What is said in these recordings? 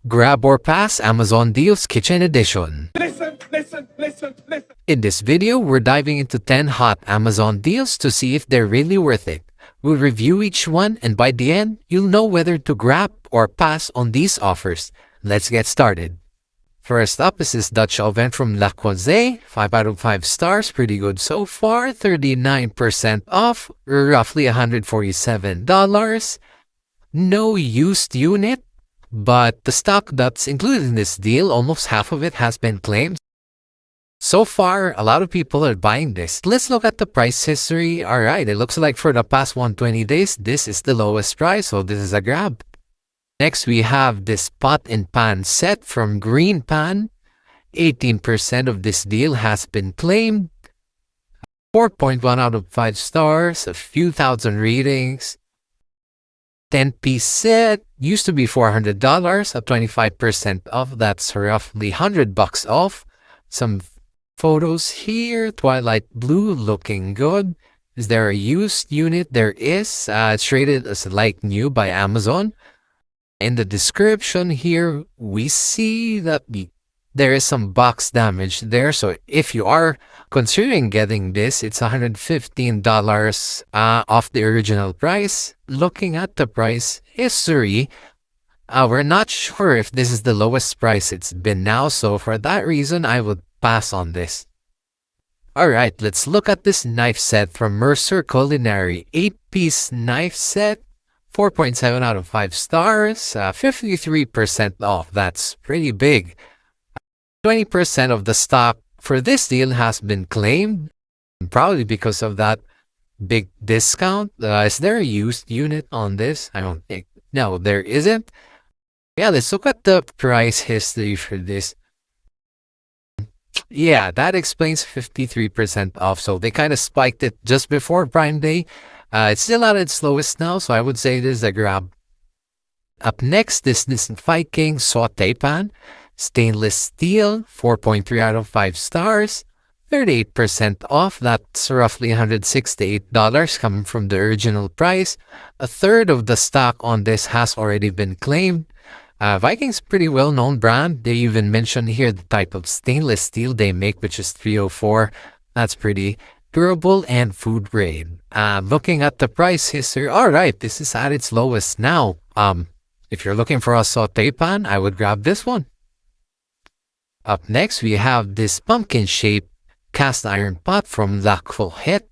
Grab or Pass Amazon Deals Kitchen Edition. Listen. In this video, we're diving into 10 hot Amazon deals to see if they're really worth it. We'll review each one, and by the end, you'll know whether to grab or pass on these offers. Let's get started. First up is this Dutch oven from Le Creuset, 5 out of 5 stars, pretty good so far, 39% off, roughly $147. No used unit, but the stock that's included in this deal, almost half of it has been claimed. So far, a lot of people are buying this. Let's look at the price history. Alright, it looks like for the past 120 days, this is the lowest price, so this is a grab. Next, we have this pot and pan set from Green Pan. 18% of this deal has been claimed. 4.1 out of 5 stars, a few thousand ratings. 10-piece set, used to be $400, at 25% off, that's roughly $100 off. Some photos here, Twilight Blue looking good. Is there a used unit? There is. It's rated as like new by Amazon. In the description here, we see that there is some box damage there. So if you are considering getting this, it's $115 off the original price. Looking at the price history, we're not sure if this is the lowest price it's been now. So for that reason, I would pass on this. Alright, let's look at this knife set from Mercer Culinary. 8-piece knife set, 4.7 out of 5 stars, 53% off. That's pretty big. 20% of the stock for this deal has been claimed, probably because of that big discount. Is there a used unit on this? I don't think. No, there isn't. Yeah, let's look at the price history for this. Yeah, that explains 53% off. So they kind of spiked it just before Prime Day. It's still at its lowest now, so I would say this is a grab. Up next is this Viking Saute Pan. Stainless steel, 4.3 out of 5 stars, 38% off. That's roughly $168 coming from the original price. A third of the stock on this has already been claimed. Viking's pretty well-known brand. They even mention here the type of stainless steel they make, which is 304. That's pretty durable and food grade. Looking at the price history, alright, this is at its lowest now. If you're looking for a saute pan, I would grab this one. Up next, we have this pumpkin-shaped cast iron pot from La Creuset.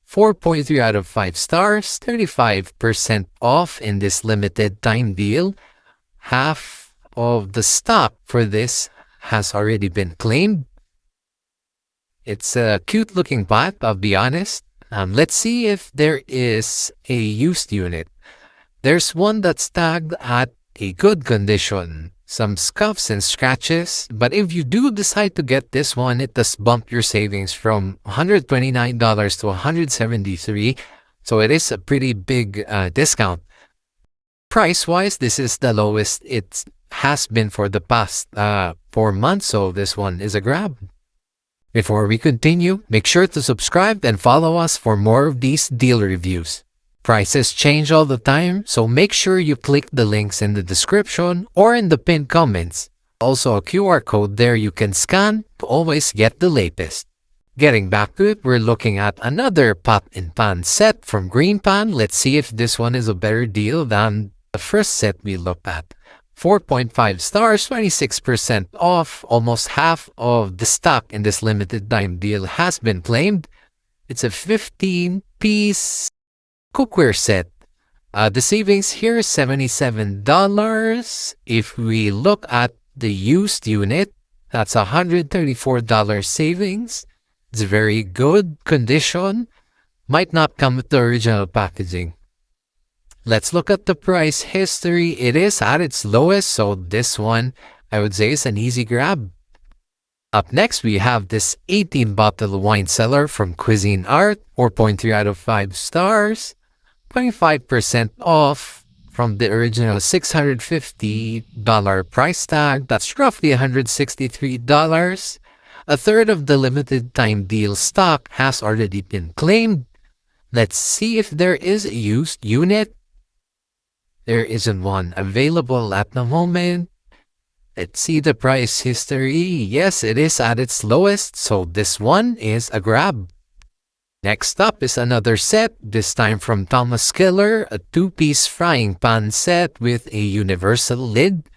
4.3 out of 5 stars, 35% off in this limited time deal. Half of the stock for this has already been claimed. It's a cute looking pot, I'll be honest. Let's see if there is a used unit. There's one that's tagged at a good condition. Some scuffs and scratches, but if you do decide to get this one, it does bump your savings from $129 to $173, so it is a pretty big discount. Price-wise, this is the lowest it has been for the past 4 months, so this one is a grab. Before we continue, make sure to subscribe and follow us for more of these deal reviews. Prices change all the time, so make sure you click the links in the description or in the pinned comments. Also a QR code there you can scan to always get the latest. Getting back to it, we're looking at another pot and pan set from Green Pan. Let's see if this one is a better deal than the first set we looked at. 4.5 stars, 26% off. Almost half of the stock in this limited time deal has been claimed. It's a 15-piece cookware set. The savings here is $77. If we look at the used unit, that's $134 savings. It's very good condition. Might not come with the original packaging. Let's look at the price history. It is at its lowest, so this one I would say is an easy grab. Up next, we have this 18-bottle wine cellar from Cuisinart, 4.3 out of 5 stars. 25% off from the original $650 price tag. That's roughly $163. A third of the limited time deal stock has already been claimed. Let's see if there is a used unit. There isn't one available at the moment. Let's see the price history. Yes, it is at its lowest, so this one is a grab. Next up is another set, this time from Thomas Keller, a 2-piece frying pan set with a universal lid.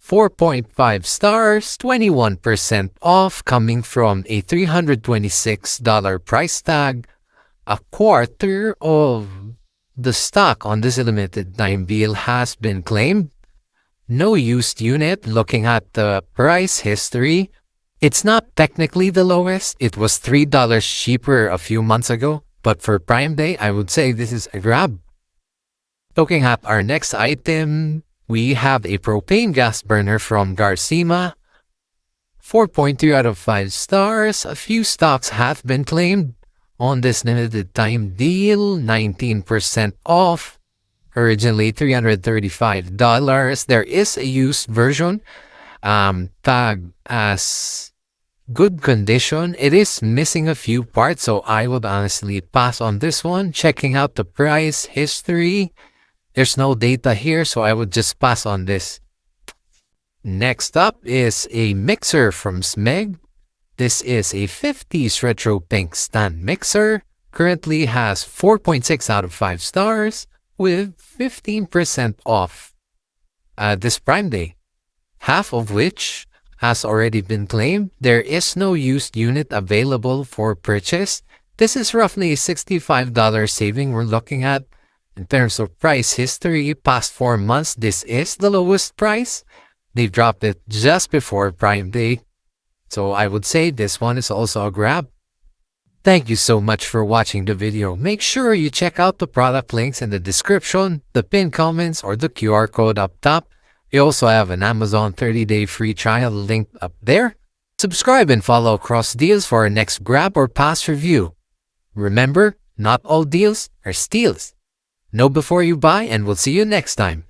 4.5 stars, 21% off, coming from a $326 price tag. A quarter of the stock on this limited time deal has been claimed. No used unit. Looking at the price history, it's not technically the lowest. It was $3 cheaper a few months ago, but for Prime Day, I would say this is a grab. Looking at our next item, we have a propane gas burner from Garcima. 4.2 out of 5 stars. A few stocks have been claimed on this limited time deal, 19% off. Originally $335. There is a used version, tagged as good condition. It is missing a few parts, so I would honestly pass on this one. Checking out the price history, there's no data here, so I would just pass on this. Next up is a mixer from Smeg. This is a 50s retro pink stand mixer. Currently has 4.6 out of 5 stars with 15% off this Prime Day, half of which has already been claimed. There is no used unit available for purchase. This is roughly a $65 saving we're looking at. In terms of price history, past 4 months, this is the lowest price. They dropped it just before Prime Day, so I would say this one is also a grab. Thank you so much for watching the video. Make sure you check out the product links in the description, the pinned comments, or the QR code up top. We also have an Amazon 30-day free trial linked up there. Subscribe and follow Cross Deals for our next grab or pass review. Remember, not all deals are steals. Know before you buy, and we'll see you next time.